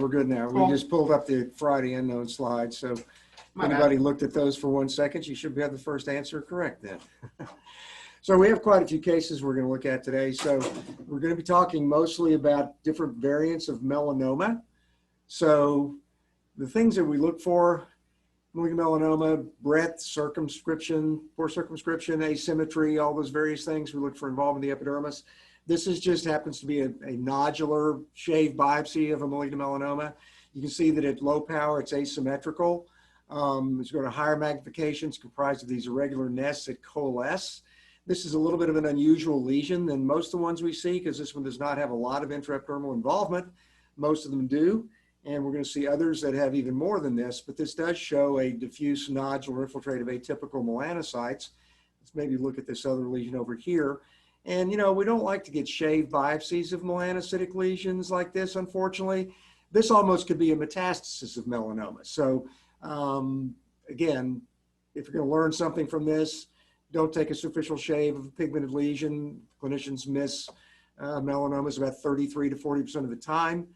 We're good now. We just pulled up the Friday unknown slides. So if anybody looked at those for 1 second, you should have the first answer correct then. So we have quite a few cases we're going to look at today. So we're going to be talking mostly about different variants of melanoma. So the things that we look for, malignant melanoma, breadth, circumscription, poor circumscription, asymmetry, all those various things we look for involving the epidermis. This just happens to be a nodular shave biopsy of a malignant melanoma. You can see that at low power, it's asymmetrical. As you go to higher magnification, it's comprised of these irregular nests that coalesce. This is a little bit of an unusual lesion than most of the ones we see because this one does not have a lot of intraepidermal involvement. Most of them do. And we're going to see others that have even more than this, but this does show a diffuse nodular infiltrative atypical melanocytes. Let's maybe look at this other lesion over here. And, you know, we don't like to get shave biopsies of melanocytic lesions like this, unfortunately. This almost could be a metastasis of melanoma. So, again, if you're going to learn something from this, don't take a superficial shave of a pigmented lesion. Clinicians miss melanomas about 33 to 40% of the time.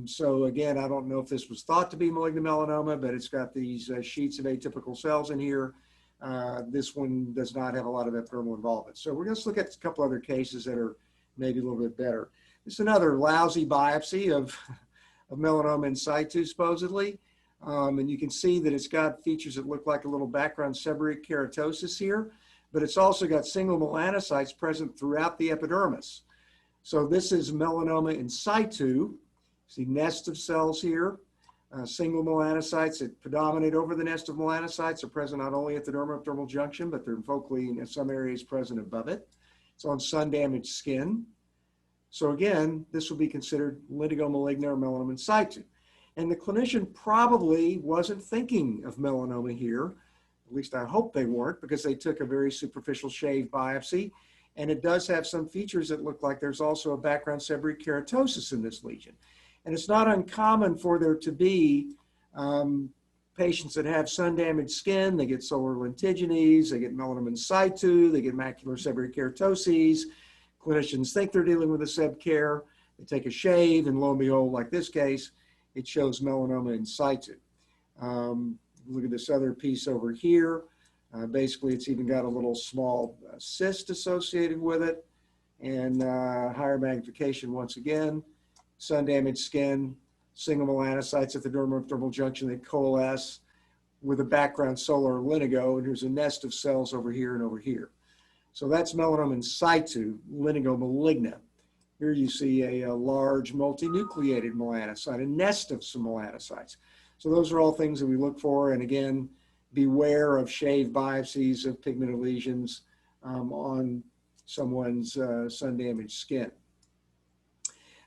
So again, I don't know if this was thought to be malignant melanoma, but it's got these sheets of atypical cells in here. This one does not have a lot of epidermal involvement. So we're going to look at a couple other cases that are maybe a little bit better. This is another lousy biopsy of melanoma in situ, supposedly. And you can see that it's got features that look like a little background seborrheic keratosis here, but it's also got single melanocytes present throughout the epidermis. So this is melanoma in situ. See nest of cells here. Single melanocytes that predominate over the nest of melanocytes are present not only at the dermoepidermal junction, but they're focally in some areas present above it. It's on sun-damaged skin. So again, this will be considered lentigo maligna or melanoma in situ. And the clinician probably wasn't thinking of melanoma here. At least I hope they weren't, because they took a very superficial shave biopsy. And it does have some features that look like there's also a background seborrheic keratosis in this lesion. And it's not uncommon for there to be patients that have sun-damaged skin. They get solar lentigines, they get melanoma in situ, they get macular seborrheic keratoses. Clinicians think they're dealing with a seb care. They take a shave, and lo and behold, like this case, it shows melanoma in situ. Look at this other piece over here. Basically, it's even got a little small cyst associated with it, and higher magnification once again. Sun-damaged skin, single melanocytes at the dermoepidermal junction that coalesce with a background solar lentigo, and here's a nest of cells over here and over here. So that's melanoma in situ, lentigo maligna. Here you see a large multinucleated melanocyte, a nest of some melanocytes. So those are all things that we look for, and again, beware of shave biopsies of pigmented lesions on someone's sun-damaged skin.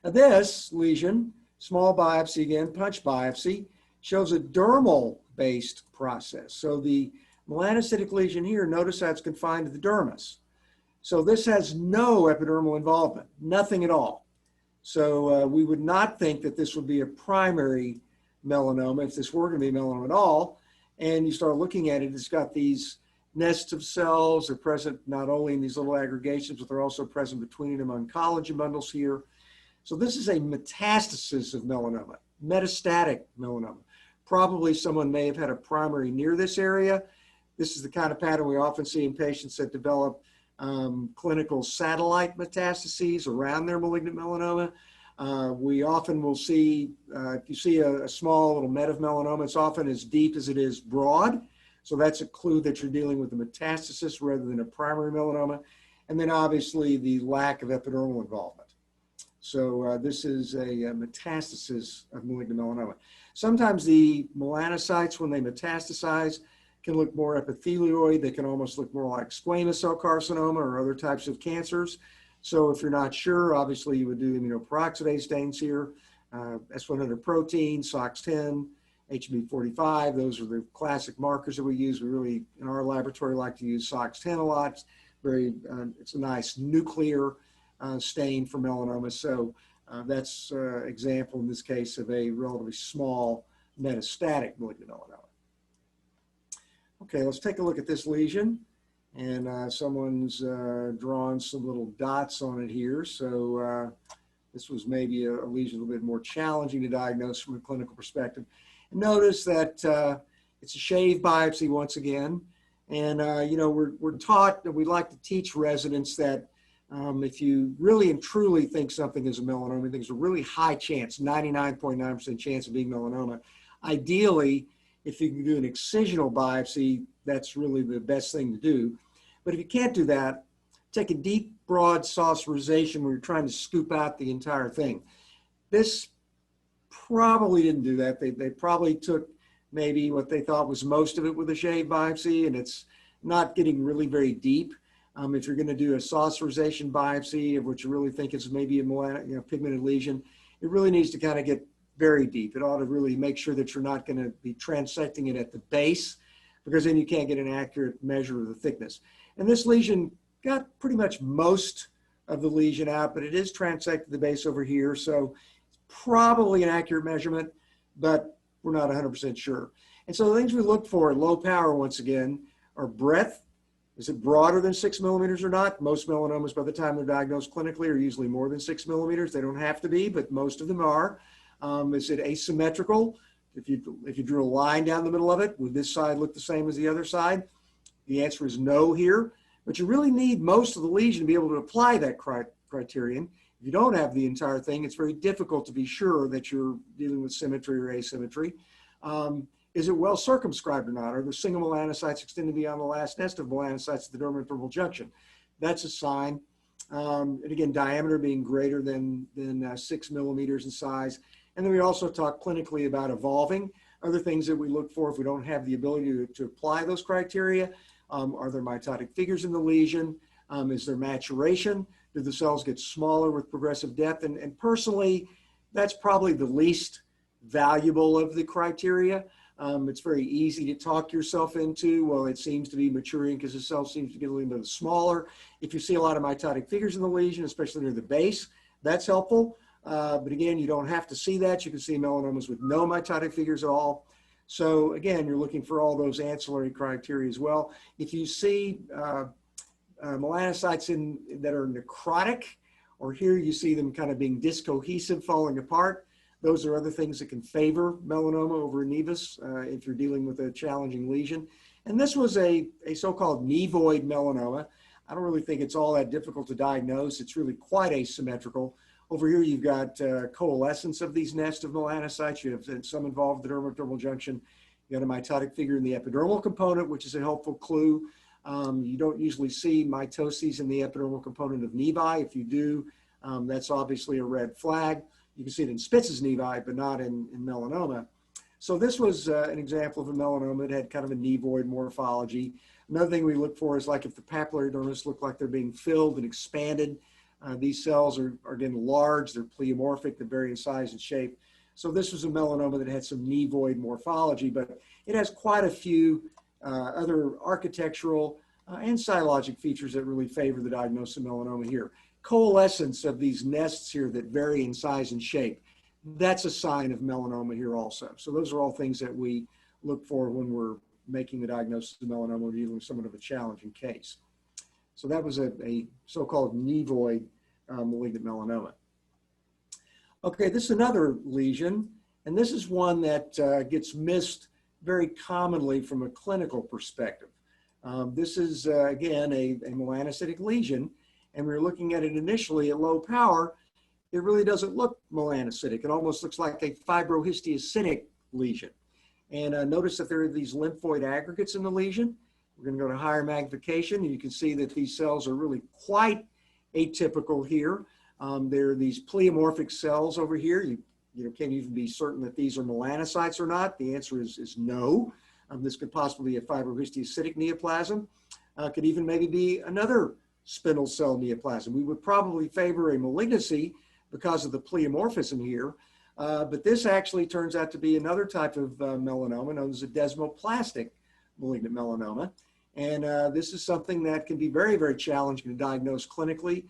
Now this lesion, small biopsy again, punch biopsy, shows a dermal-based process. So the melanocytic lesion here, notice how it's confined to the dermis. So this has no epidermal involvement, nothing at all. So we would not think that this would be a primary melanoma if this were going to be melanoma at all. And you start looking at it, it's got these nests of cells. They're present not only in these little aggregations, but they're also present between them on collagen bundles here. So this is a metastasis of melanoma, metastatic melanoma. Probably someone may have had a primary near this area. This is the kind of pattern we often see in patients that develop clinical satellite metastases around their malignant melanoma. We often will see, if you see a small little met of melanoma, it's often as deep as it is broad. So that's a clue that you're dealing with a metastasis rather than a primary melanoma. And then obviously the lack of epidermal involvement. So this is a metastasis of malignant melanoma. Sometimes the melanocytes, when they metastasize, can look more epithelioid. They can almost look more like squamous cell carcinoma or other types of cancers. So if you're not sure, obviously you would do immunoperoxidase stains here, S100 protein, SOX10, HB45. Those are the classic markers that we use. We really, in our laboratory, like to use SOX10 a lot. It's a nice nuclear stain for melanoma. So that's an example in this case of a relatively small metastatic malignant melanoma. Okay, let's take a look at this lesion. And someone's drawn some little dots on it here. So This was maybe a lesion a little bit more challenging to diagnose from a clinical perspective. And notice that it's a shave biopsy once again. And, you know, we're taught that we like to teach residents that if you really and truly think something is a melanoma, there's a really high chance, 99.9% chance of being melanoma. Ideally, if you can do an excisional biopsy, that's really the best thing to do. But if you can't do that, take a deep, broad saucerization where you're trying to scoop out the entire thing. This probably didn't do that. They probably took maybe what they thought was most of it with a shave biopsy, and it's not getting really very deep. If you're going to do a saucerization biopsy of what you really think is maybe a pigmented lesion, it really needs to kind of get very deep. It ought to really make sure that you're not going to be transecting it at the base, because then you can't get an accurate measure of the thickness. And this lesion got pretty much most of the lesion out, but it is transected the base over here. So it's probably an accurate measurement, but we're not 100% sure. And so the things we look for at low power, once again, are breadth. Is it broader than 6 millimeters or not? Most melanomas, by the time they're diagnosed clinically, are usually more than 6 millimeters. They don't have to be, but most of them are. Is it asymmetrical? If you drew a line down the middle of it, would this side look the same as the other side? The answer is no here, but you really need most of the lesion to be able to apply that criterion. If you don't have the entire thing, it's very difficult to be sure that you're dealing with symmetry or asymmetry. Is it well circumscribed or not? Are the single melanocytes extending beyond the last nest of melanocytes at the dermatopathological junction? That's a sign. And again, diameter being greater than 6 millimeters in size. And then we also talk clinically about evolving. Other things that we look for if we don't have the ability to apply those criteria. Are there mitotic figures in the lesion? Is there maturation? Do the cells get smaller with progressive depth? And personally, that's probably the least valuable of the criteria. It's very easy to talk yourself into, well, it seems to be maturing because the cell seems to get a little bit smaller. If you see a lot of mitotic figures in the lesion, especially near the base, that's helpful. But again, you don't have to see that. You can see melanomas with no mitotic figures at all. So again, you're looking for all those ancillary criteria as well. If you see melanocytes that are necrotic, or here you see them kind of being discohesive, falling apart, those are other things that can favor melanoma over nevus if you're dealing with a challenging lesion. And this was a so-called nevoid melanoma. I don't really think it's all that difficult to diagnose. It's really quite asymmetrical. Over here, you've got coalescence of these nests of melanocytes. You have some involved in the dermatopathological junction. You got a mitotic figure in the epidermal component, which is a helpful clue. You don't usually see mitoses in the epidermal component of nevi. If you do, that's obviously a red flag. You can see it in Spitz's nevi, but not in melanoma. So this was an example of a melanoma that had kind of a nevoid morphology. Another thing we look for is like if the papillary dermis look like they're being filled and expanded. These cells are getting large, they're pleomorphic, they vary in size and shape. So this was a melanoma that had some nevoid morphology, but it has quite a few other architectural and cytologic features that really favor the diagnosis of melanoma here. Coalescence of these nests here that vary in size and shape. That's a sign of melanoma here also. So those are all things that we look for when we're making the diagnosis of melanoma or dealing with somewhat of a challenging case. So that was a so-called nevoid malignant melanoma. Okay, this is another lesion, and this is one that gets missed very commonly from a clinical perspective. This is, again, a melanocytic lesion, and we're looking at it initially at low power. It really doesn't look melanocytic. It almost looks like a fibrohistiocytic lesion. And notice that there are these lymphoid aggregates in the lesion. We're going to go to higher magnification, and you can see that these cells are really quite atypical here. There are these pleomorphic cells over here. You can't even be certain that these are melanocytes or not. The answer is no. This could possibly be a fibrohistiocytic neoplasm. Could even maybe be another spindle cell neoplasm. We would probably favor a malignancy because of the pleomorphism here. But this actually turns out to be another type of melanoma known as a desmoplastic malignant melanoma. And this is something that can be very, very challenging to diagnose clinically.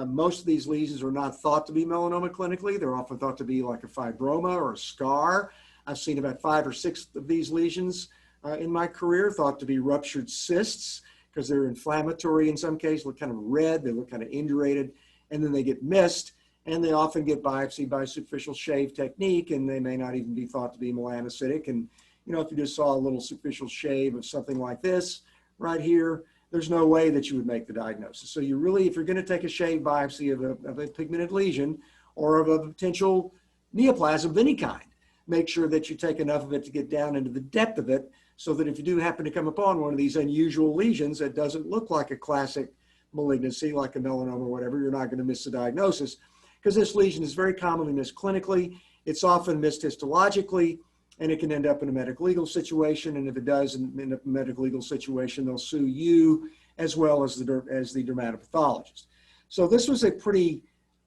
Most of these lesions are not thought to be melanoma clinically. They're often thought to be like a fibroma or a scar. I've seen about 5 or 6 of these lesions in my career thought to be ruptured cysts because they're inflammatory in some cases, look kind of red, they look kind of indurated, and then they get missed. and they often get biopsied by superficial shave technique, and they may not even be thought to be melanocytic. And, you know, if you just saw a little superficial shave of something like this right here, there's no way that you would make the diagnosis. So you really, if you're going to take a shave biopsy of a pigmented lesion or of a potential neoplasm of any kind, make sure that you take enough of it to get down into the depth of it, so that if you do happen to come upon one of these unusual lesions that doesn't look like a classic malignancy, like a melanoma or whatever, you're not going to miss the diagnosis, because this lesion is very commonly missed clinically. It's often missed histologically, and it can end up in a medical legal situation. And if it does end up in a medical legal situation, they'll sue you as well as the dermatopathologist. So this was a pretty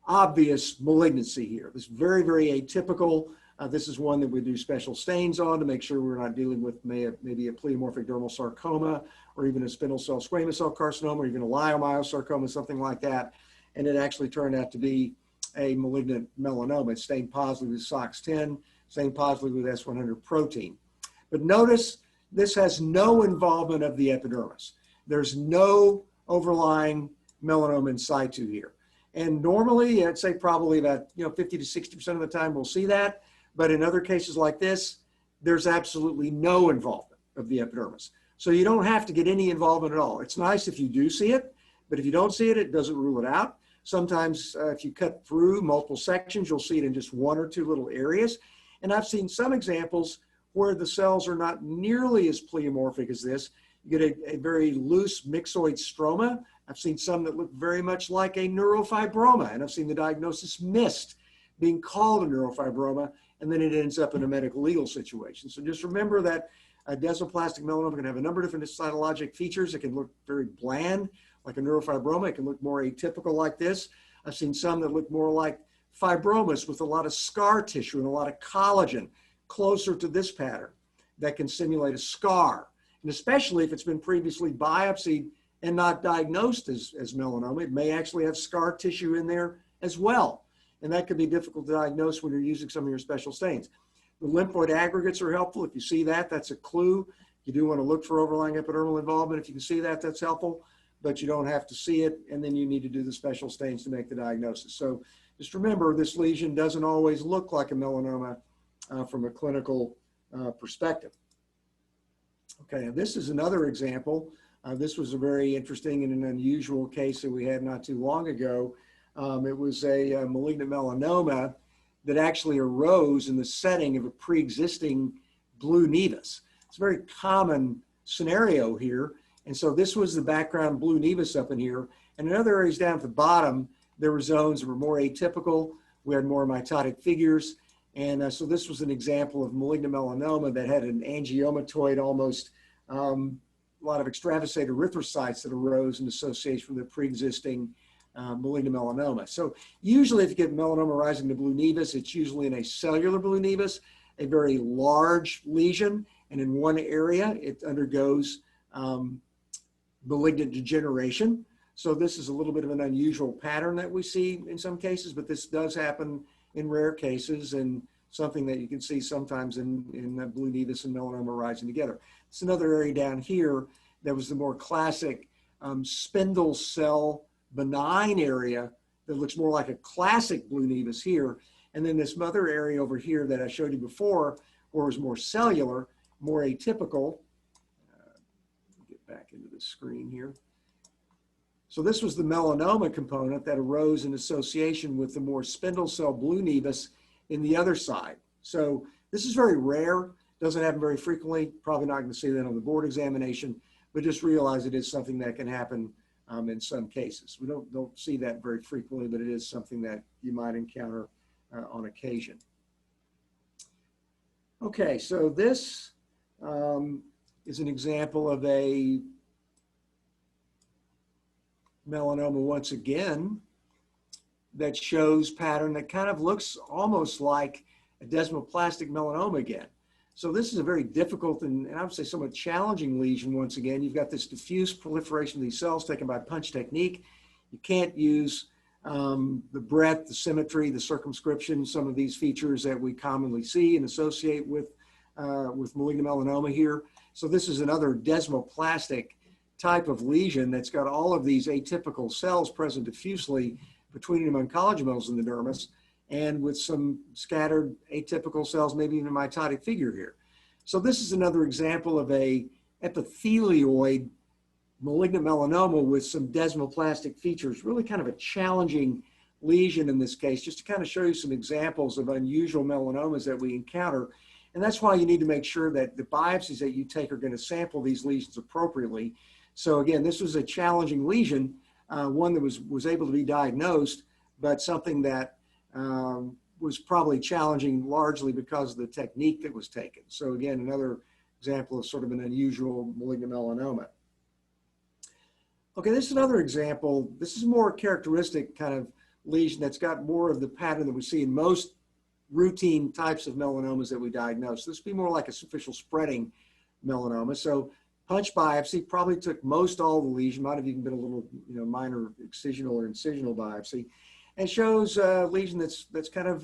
obvious malignancy here. This is very, very atypical. This is one that we do special stains on to make sure we're not dealing with maybe a pleomorphic dermal sarcoma, or even a spindle cell squamous cell carcinoma, or even a leiomyosarcoma, something like that. And it actually turned out to be a malignant melanoma. It's stained positively with SOX10, stained positively with S100 protein. But notice this has no involvement of the epidermis. There's no overlying melanoma in situ here. And normally, I'd say probably about 50 to 60% of the time we'll see that. But in other cases like this, there's absolutely no involvement of the epidermis. So you don't have to get any involvement at all. It's nice if you do see it, but if you don't see it, it doesn't rule it out. Sometimes if you cut through multiple sections, you'll see it in just one or two little areas. And I've seen some examples where the cells are not nearly as pleomorphic as this. You get a very loose myxoid stroma. I've seen some that look very much like a neurofibroma, and I've seen the diagnosis missed, being called a neurofibroma, and then it ends up in a medical legal situation. So just remember that a desmoplastic melanoma can have a number of different cytologic features. It can look very bland, like a neurofibroma. It can look more atypical like this. I've seen some that look more like fibromas with a lot of scar tissue and a lot of collagen, closer to this pattern, that can simulate a scar. And especially if it's been previously biopsied and not diagnosed as melanoma, it may actually have scar tissue in there as well. And that can be difficult to diagnose when you're using some of your special stains. The lymphoid aggregates are helpful. If you see that, that's a clue. You do want to look for overlying epidermal involvement. If you can see that, that's helpful, but you don't have to see it. And then you need to do the special stains to make the diagnosis. So just remember, this lesion doesn't always look like a melanoma from a clinical perspective. Okay, and this is another example. This was a very interesting and an unusual case that we had not too long ago. It was a malignant melanoma that actually arose in the setting of a pre-existing blue nevus. It's a very common scenario here. And so this was the background blue nevus up in here. And in other areas down at the bottom, there were zones that were more atypical. We had more mitotic figures. And so this was an example of malignant melanoma that had an angiomatoid, almost a lot of extravasated erythrocytes that arose in association with the pre-existing malignant melanoma. So usually if you get melanoma rising to blue nevus, it's usually in a cellular blue nevus, a very large lesion. And in one area, it undergoes malignant degeneration. So this is a little bit of an unusual pattern that we see in some cases, but this does happen in rare cases, and something that you can see sometimes in blue nevus and melanoma rising together. It's another area down here that was the more classic spindle cell benign area that looks more like a classic blue nevus here. And then this other area over here that I showed you before, where it was more cellular, more atypical. Get back into the screen here. So this was the melanoma component that arose in association with the more spindle cell blue nevus in the other side. So this is very rare, doesn't happen very frequently, probably not going to see that on the board examination, but just realize it is something that can happen in some cases. We don't see that very frequently, but it is something that you might encounter on occasion. Okay, so this is an example of a melanoma once again that shows pattern that kind of looks almost like a desmoplastic melanoma again. So this is a very difficult and I would say somewhat challenging lesion once again. You've got this diffuse proliferation of these cells taken by punch technique. You can't use the breadth, the symmetry, the circumscription, some of these features that we commonly see and associate with malignant melanoma here. So this is another desmoplastic type of lesion that's got all of these atypical cells present diffusely between them oncology in the dermis, and with some scattered atypical cells, maybe even a mitotic figure here. So this is another example of a epithelioid malignant melanoma with some desmoplastic features, really kind of a challenging lesion in this case, just to kind of show you some examples of unusual melanomas that we encounter. And that's why you need to make sure that the biopsies that you take are going to sample these lesions appropriately. So again, this was a challenging lesion, one that was able to be diagnosed, but something that was probably challenging largely because of the technique that was taken. So again, another example of sort of an unusual malignant melanoma. Okay, this is another example. This is a more characteristic kind of lesion that's got more of the pattern that we see in most routine types of melanomas that we diagnose. This would be more like a superficial spreading melanoma. So punch biopsy probably took most all the lesion, might have even been a little minor excisional or incisional biopsy, and shows a lesion that's kind of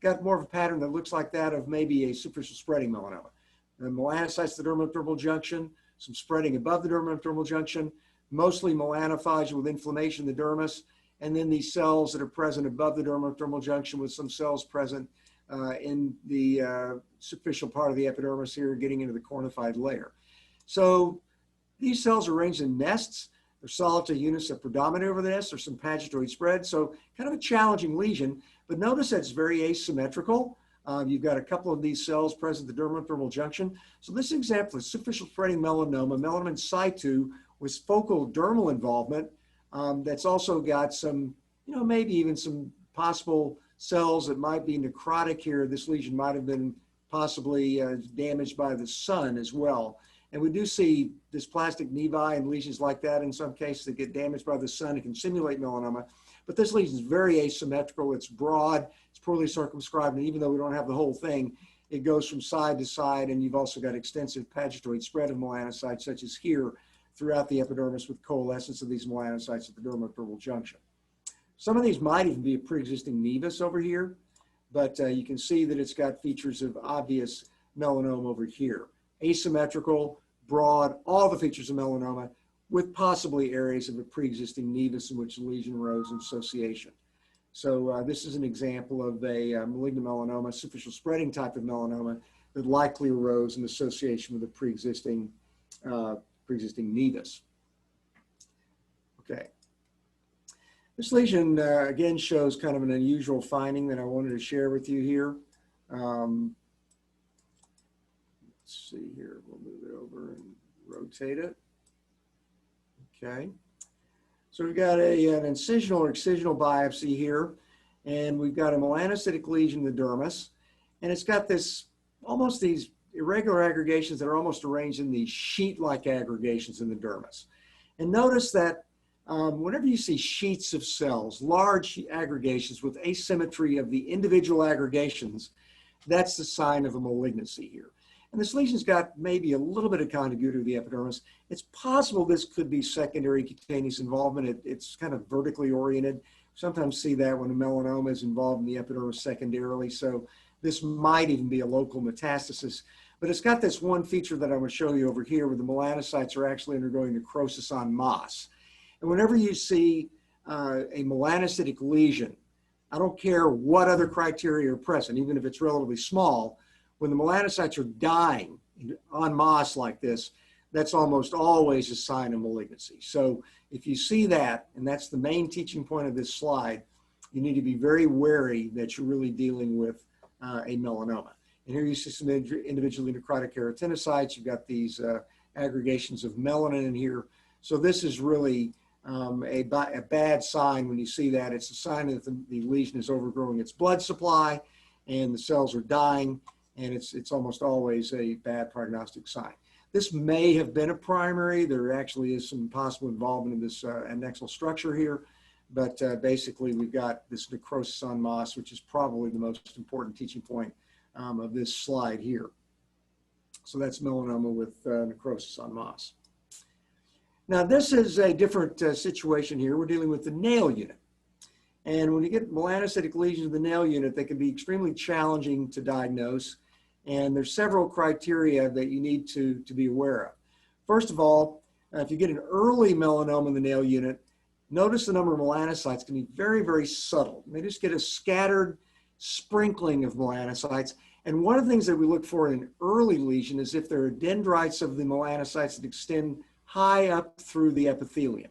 got more of a pattern that looks like that of maybe a superficial spreading melanoma. The melanocytes at the dermatodermal junction, some spreading above the dermatodermal junction, mostly melanophagia with inflammation in the dermis, and then these cells that are present above the dermatodermal junction with some cells present in the superficial part of the epidermis here, getting into the cornified layer. So these cells are arranged in nests. They're solitary units that predominate over the nest. There's some pagetoid spread, so kind of a challenging lesion, but notice that it's very asymmetrical. You've got a couple of these cells present at the dermatodermal junction. So this example is superficial spreading melanoma, melanoma in situ with focal dermal involvement. That's also got some, maybe even some possible cells that might be necrotic here. This lesion might have been possibly damaged by the sun as well. And we do see dysplastic nevi and lesions like that in some cases that get damaged by the sun. It can simulate melanoma. But this lesion is very asymmetrical. It's broad, it's poorly circumscribed, and even though we don't have the whole thing, it goes from side to side, and you've also got extensive pagetoid spread of melanocytes, such as here, throughout the epidermis with coalescence of these melanocytes at the dermatodermal junction. Some of these might even be a pre-existing nevus over here, but you can see that it's got features of obvious melanoma over here. Asymmetrical, broad, all the features of melanoma, with possibly areas of a pre-existing nevus in which the lesion arose in association. So this is an example of a malignant melanoma, superficial spreading type of melanoma that likely arose in association with a pre-existing nevus. Okay. This lesion, again, shows kind of an unusual finding that I wanted to share with you here. Let's see here. We'll move it over and rotate it. Okay. So we've got an incisional or excisional biopsy here, and we've got a melanocytic lesion in the dermis, and it's got this, almost these irregular aggregations that are almost arranged in these sheet-like aggregations in the dermis. And notice that whenever you see sheets of cells, large aggregations with asymmetry of the individual aggregations, that's the sign of a malignancy here. And this lesion's got maybe a little bit of contiguity to the epidermis. It's possible this could be secondary cutaneous involvement. It's kind of vertically oriented. Sometimes see that when a melanoma is involved in the epidermis secondarily. So this might even be a local metastasis. But it's got this one feature that I'm going to show you over here where the melanocytes are actually undergoing necrosis en masse. And whenever you see a melanocytic lesion, I don't care what other criteria are present, even if it's relatively small, when the melanocytes are dying en masse like this, that's almost always a sign of malignancy. So if you see that, and that's the main teaching point of this slide, you need to be very wary that you're really dealing with a melanoma. And here you see some individually necrotic keratinocytes. You've got these aggregations of melanin in here. So this is really a bad sign when you see that. It's a sign that the lesion is overgrowing its blood supply and the cells are dying, and it's almost always a bad prognostic sign. This may have been a primary. There actually is some possible involvement in this annexal structure here, but basically we've got this necrosis en masse, which is probably the most important teaching point of this slide here. So that's melanoma with necrosis en masse. Now this is a different situation here. We're dealing with the nail unit. And when you get melanocytic lesions of the nail unit, they can be extremely challenging to diagnose. And there's several criteria that you need to be aware of. First of all, if you get an early melanoma in the nail unit, notice the number of melanocytes can be very, very subtle. They just get a scattered sprinkling of melanocytes. And one of the things that we look for in an early lesion is if there are dendrites of the melanocytes that extend high up through the epithelium.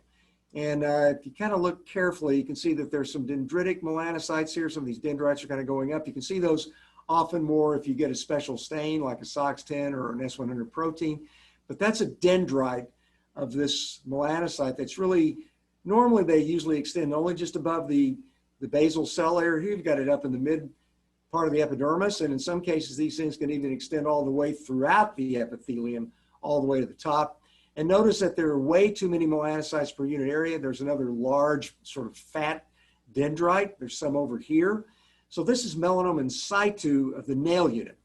And if you kind of look carefully, you can see that there's some dendritic melanocytes here. Some of these dendrites are kind of going up. You can see those often more if you get a special stain like a SOX10 or an S100 protein. But that's a dendrite of this melanocyte that's really, normally they usually extend only just above the basal cell area. Here you've got it up in the mid part of the epidermis, and in some cases these things can even extend all the way throughout the epithelium, all the way to the top. And notice that there are way too many melanocytes per unit area. There's another large sort of fat dendrite. There's some over here. So this is melanoma in situ of the nail unit.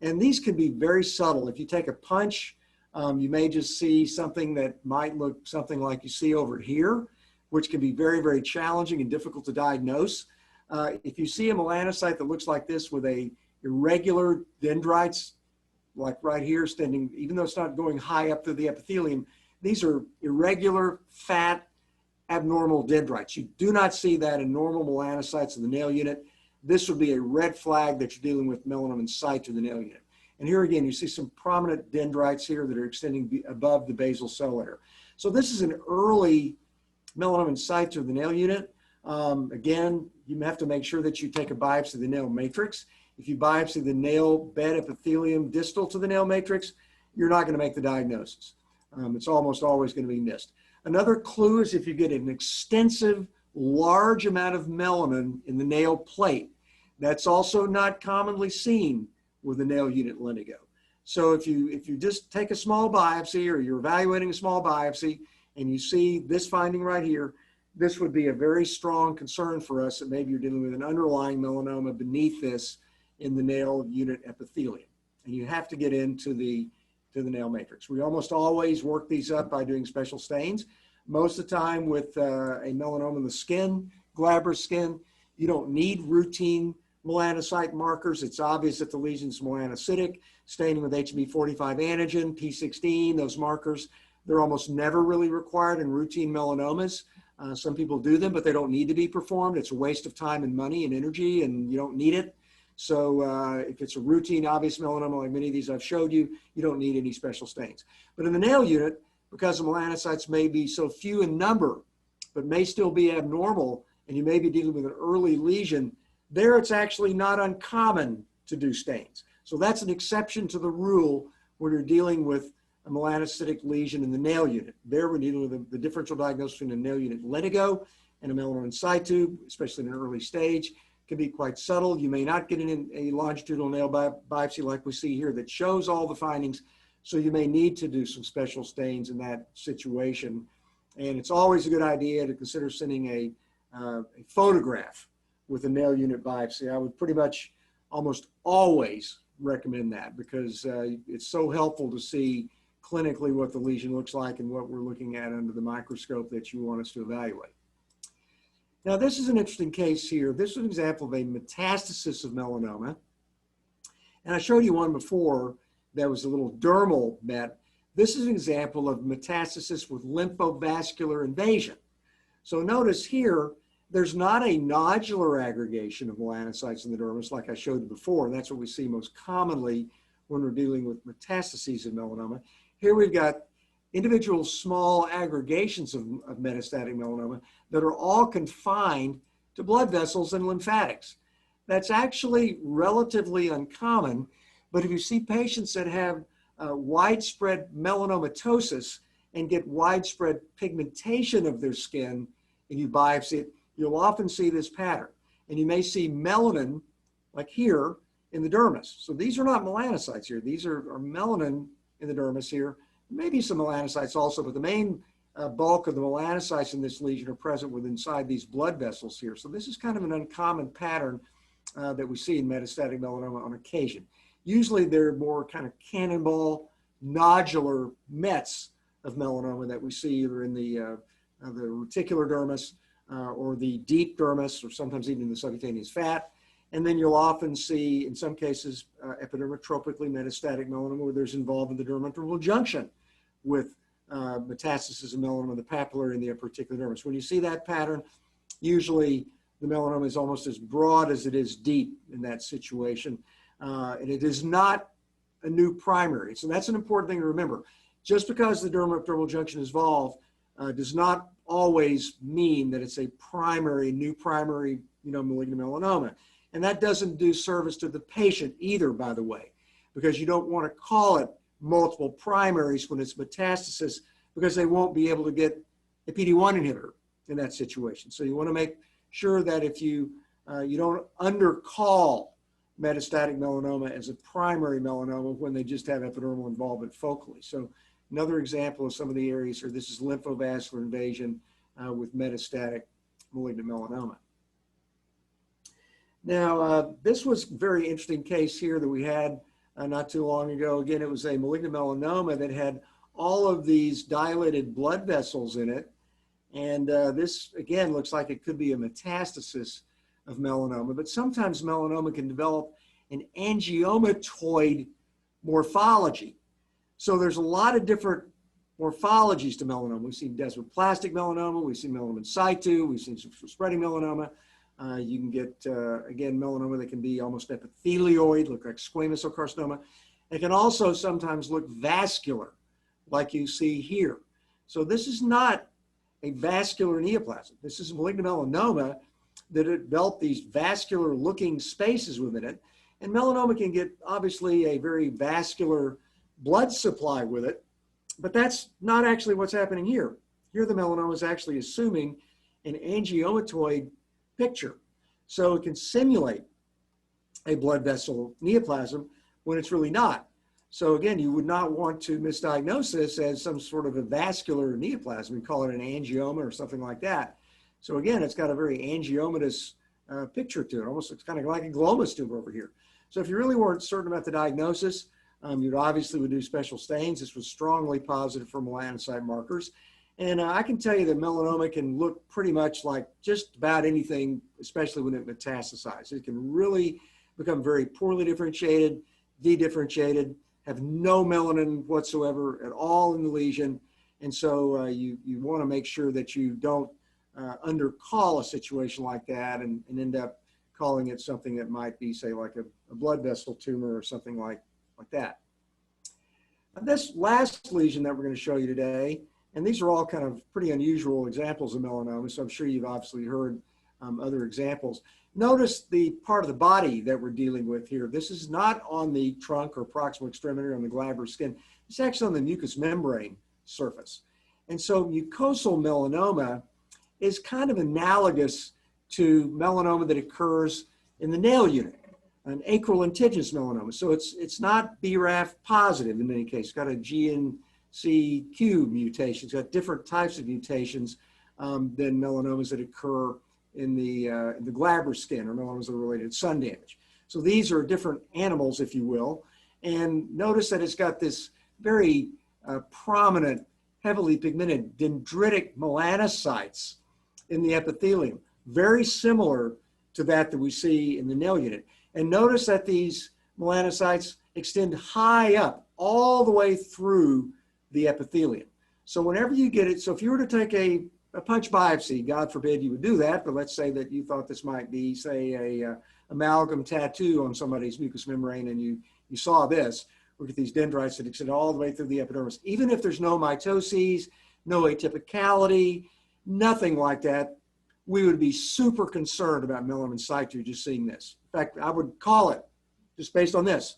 And these can be very subtle. If you take a punch, you may just see something that might look something like you see over here, which can be very, very challenging and difficult to diagnose. If you see a melanocyte that looks like this with a irregular dendrites, like right here, extending, even though it's not going high up through the epithelium, these are irregular, fat, abnormal dendrites. You do not see that in normal melanocytes in the nail unit. This would be a red flag that you're dealing with melanoma in situ of the nail unit. And here again, you see some prominent dendrites here that are extending above the basal cell layer. So this is an early melanoma in situ of the nail unit. Again, you have to make sure that you take a biopsy of the nail matrix. If you biopsy the nail bed epithelium distal to the nail matrix, you're not going to make the diagnosis. It's almost always going to be missed. Another clue is if you get an extensive, large amount of melanin in the nail plate. That's also not commonly seen with the nail unit lentigo. So if you just take a small biopsy or you're evaluating a small biopsy and you see this finding right here, this would be a very strong concern for us that maybe you're dealing with an underlying melanoma beneath this in the nail unit epithelium. And you have to get into the nail matrix. We almost always work these up by doing special stains. Most of the time with a melanoma in the skin, glabrous skin, you don't need routine melanocyte markers. It's obvious that the lesion's melanocytic. Staining with HB45 antigen, P16, those markers, they're almost never really required in routine melanomas. Some people do them, but they don't need to be performed. It's a waste of time and money and energy, and you don't need it. So if it's a routine, obvious melanoma, like many of these I've showed you, you don't need any special stains. But in the nail unit, because the melanocytes may be so few in number, but may still be abnormal, and you may be dealing with an early lesion, there it's actually not uncommon to do stains. So that's an exception to the rule when you're dealing with a melanocytic lesion in the nail unit. There we're dealing with the differential diagnosis between a nail unit lentigo and a melanoma in situ, especially in an early stage. Can be quite subtle. You may not get a longitudinal nail biopsy like we see here that shows all the findings. So you may need to do some special stains in that situation. And it's always a good idea to consider sending a photograph with a nail unit biopsy. I would pretty much almost always recommend that because it's so helpful to see clinically what the lesion looks like and what we're looking at under the microscope that you want us to evaluate. Now, this is an interesting case here. This is an example of a metastasis of melanoma. And I showed you one before that was a little dermal met. This is an example of metastasis with lymphovascular invasion. So notice here, there's not a nodular aggregation of melanocytes in the dermis like I showed you before. And that's what we see most commonly when we're dealing with metastases of melanoma. Here we've got individual small aggregations of metastatic melanoma that are all confined to blood vessels and lymphatics. That's actually relatively uncommon, but if you see patients that have widespread melanomatosis and get widespread pigmentation of their skin and you biopsy it, you'll often see this pattern. And you may see melanin, like here, in the dermis. So these are not melanocytes here. These are melanin in the dermis here. Maybe some melanocytes also, but the main bulk of the melanocytes in this lesion are present inside these blood vessels here. So this is kind of an uncommon pattern that we see in metastatic melanoma on occasion. Usually they're more kind of cannonball, nodular mets of melanoma that we see either in the reticular dermis or the deep dermis, or sometimes even the subcutaneous fat. And then you'll often see, in some cases, epidermotropically metastatic melanoma where there's involved in the dermatological junction with metastasis of melanoma, the papillary and the upper dermis. When you see that pattern, usually the melanoma is almost as broad as it is deep in that situation. And it is not a new primary. So that's an important thing to remember. Just because the dermal junction is involved does not always mean that it's a new primary, malignant melanoma. And that doesn't do service to the patient either, by the way, because you don't want to call it multiple primaries when it's metastasis, because they won't be able to get a PD-1 inhibitor in that situation. So you want to make sure that if you don't undercall metastatic melanoma as a primary melanoma when they just have epidermal involvement focally. So another example of some of the areas here, this is lymphovascular invasion with metastatic malignant melanoma. Now, this was a very interesting case here that we had not too long ago. Again, it was a malignant melanoma that had all of these dilated blood vessels in it. And this, again, looks like it could be a metastasis of melanoma, but sometimes melanoma can develop an angiomatoid morphology. So there's a lot of different morphologies to melanoma. We've seen desmoplastic melanoma, we've seen melanoma in situ, we've seen spreading melanoma. You can get, again, melanoma that can be almost epithelioid, look like squamous cell carcinoma. It can also sometimes look vascular, like you see here. So this is not a vascular neoplasm. This is malignant melanoma that developed these vascular looking spaces within it. And melanoma can get obviously a very vascular blood supply with it, but that's not actually what's happening here. Here the melanoma is actually assuming an angiomatoid picture. So it can simulate a blood vessel neoplasm when it's really not. So again, you would not want to misdiagnose this as some sort of a vascular neoplasm and call it an angioma or something like that. So again, it's got a very angiomatous picture to it. Almost looks kind of like a glomus tumor over here. So if you really weren't certain about the diagnosis, you'd obviously would do special stains. This was strongly positive for melanocyte markers. And I can tell you that melanoma can look pretty much like just about anything, especially when it metastasizes. It can really become very poorly differentiated, dedifferentiated, have no melanin whatsoever at all in the lesion. And so you want to make sure that you don't undercall a situation like that and end up calling it something that might be, say, like a blood vessel tumor or something like that. This last lesion that we're going to show you today, and these are all kind of pretty unusual examples of melanoma, so I'm sure you've obviously heard other examples. Notice the part of the body that we're dealing with here. This is not on the trunk or proximal extremity or on the glabrous skin. It's actually on the mucous membrane surface. And so mucosal melanoma is kind of analogous to melanoma that occurs in the nail unit, an acrolentiginous melanoma. So it's not BRAF positive in many cases. It's got a GNCQ mutation. It's got different types of mutations than melanomas that occur in the glabrous skin or melanomas that are related to sun damage. So these are different animals, if you will. And notice that it's got this very prominent, heavily pigmented dendritic melanocytes in the epithelium, very similar to that we see in the nail unit. And notice that these melanocytes extend high up all the way through the epithelium. So whenever you get it, so if you were to take a punch biopsy, God forbid you would do that, but let's say that you thought this might be, say, a amalgam tattoo on somebody's mucous membrane, and you saw this, look at these dendrites that extend all the way through the epidermis. Even if there's no mitoses, no atypicality, nothing like that, we would be super concerned about melanoma in situ just seeing this. In fact, I would call it, just based on this,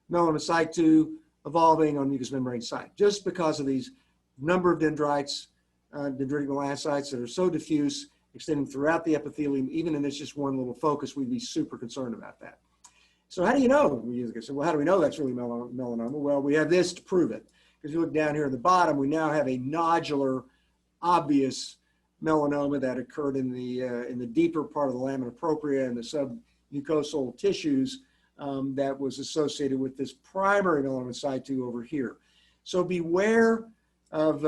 melanoma in situ evolving on mucous membrane site, just because of these number of dendrites, dendritic melanocytes that are so diffuse, extending throughout the epithelium. Even in this just one little focus, we'd be super concerned about that. So how do you know? Well, how do we know that's really melanoma? Well, we have this to prove it. Because you look down here at the bottom, we now have a nodular, obvious melanoma that occurred in the deeper part of the lamina propria and the submucosal tissues that was associated with this primary melanoma in situ over here. So beware of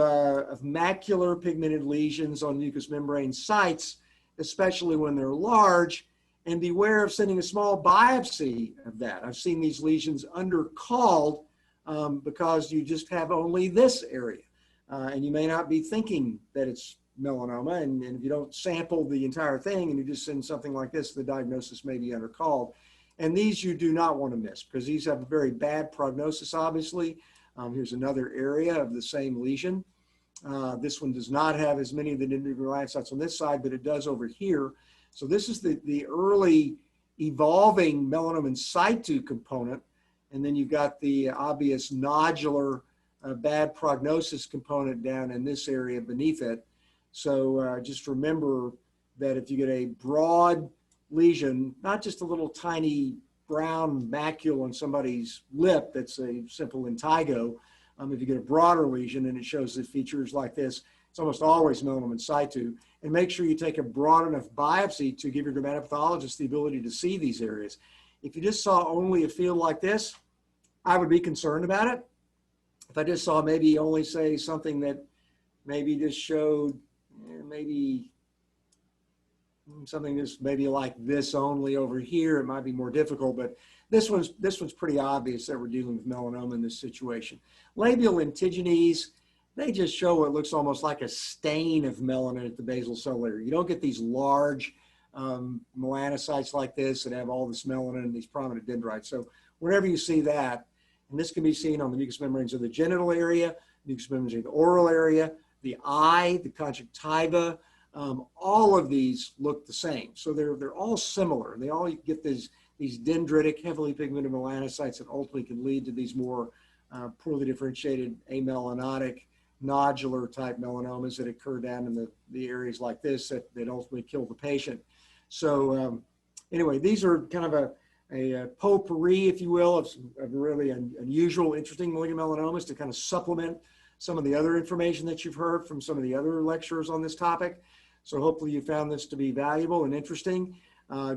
macular pigmented lesions on mucous membrane sites, especially when they're large, and beware of sending a small biopsy of that. I've seen these lesions undercalled because you just have only this area. and you may not be thinking that it's melanoma. And if you don't sample the entire thing and you just send something like this, the diagnosis may be undercalled. And these you do not want to miss because these have a very bad prognosis, obviously. Here's another area of the same lesion. This one does not have as many of the dendritic melanocytes on this side, but it does over here. So this is the early evolving melanoma in situ component. And then you've got the obvious nodular bad prognosis component down in this area beneath it. So just remember that if you get a broad lesion, not just a little tiny brown macule on somebody's lip that's a simple impetigo, if you get a broader lesion and it shows the features like this, it's almost always melanoma in situ. And make sure you take a broad enough biopsy to give your dermatopathologist the ability to see these areas. If you just saw only a field like this, I would be concerned about it. If I just saw maybe only say something that maybe just showed maybe something just maybe like this only over here, it might be more difficult, but this one's pretty obvious that we're dealing with melanoma in this situation. Labial antigenes, they just show what looks almost like a stain of melanin at the basal cell layer. You don't get these large melanocytes like this that have all this melanin and these prominent dendrites. So whenever you see that, and this can be seen on the mucous membranes of the genital area, mucous membranes of the oral area, the eye, the conjunctiva, all of these look the same. So they're all similar. They all get these dendritic, heavily pigmented melanocytes that ultimately can lead to these more poorly differentiated amelanotic, nodular type melanomas that occur down in the areas like this that ultimately kill the patient. So anyway, these are kind of a potpourri, if you will, of really unusual, interesting malignant melanomas to kind of supplement some of the other information that you've heard from some of the other lecturers on this topic. So hopefully you found this to be valuable and interesting.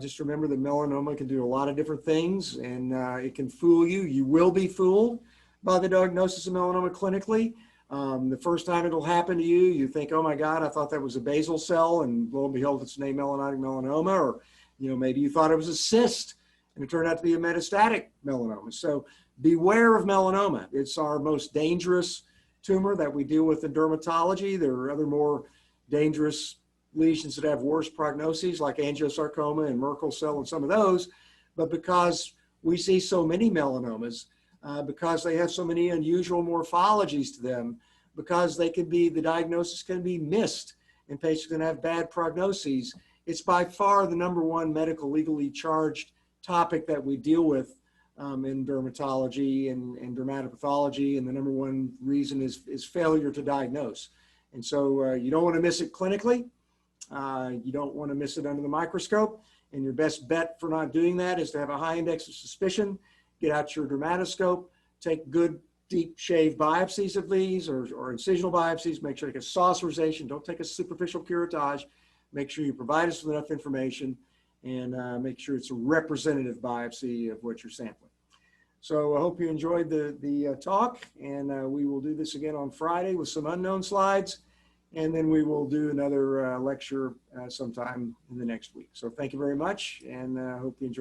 Just remember that melanoma can do a lot of different things, and it can fool you. You will be fooled by the diagnosis of melanoma clinically. The first time it'll happen to you, you think, oh my God, I thought that was a basal cell, and lo and behold, it's an amelanotic melanoma, or maybe you thought it was a cyst, and it turned out to be a metastatic melanoma. So beware of melanoma. It's our most dangerous tumor that we deal with in dermatology. There are other more dangerous lesions that have worse prognoses, like angiosarcoma and Merkel cell and some of those. But because we see so many melanomas, because they have so many unusual morphologies to them, because the diagnosis can be missed and patients can have bad prognoses, it's by far the #1 medical legally charged topic that we deal with in dermatology and dermatopathology, and the #1 reason is failure to diagnose. And so you don't want to miss it clinically. You don't want to miss it under the microscope. And your best bet for not doing that is to have a high index of suspicion. Get out your dermatoscope, take good deep shave biopsies of these or incisional biopsies. Make sure you take a saucerization. Don't take a superficial curettage. Make sure you provide us with enough information, and make sure it's a representative biopsy of what you're sampling. So I hope you enjoyed the talk, and we will do this again on Friday with some unknown slides, and then we will do another lecture sometime in the next week. So thank you very much, and hope you enjoy.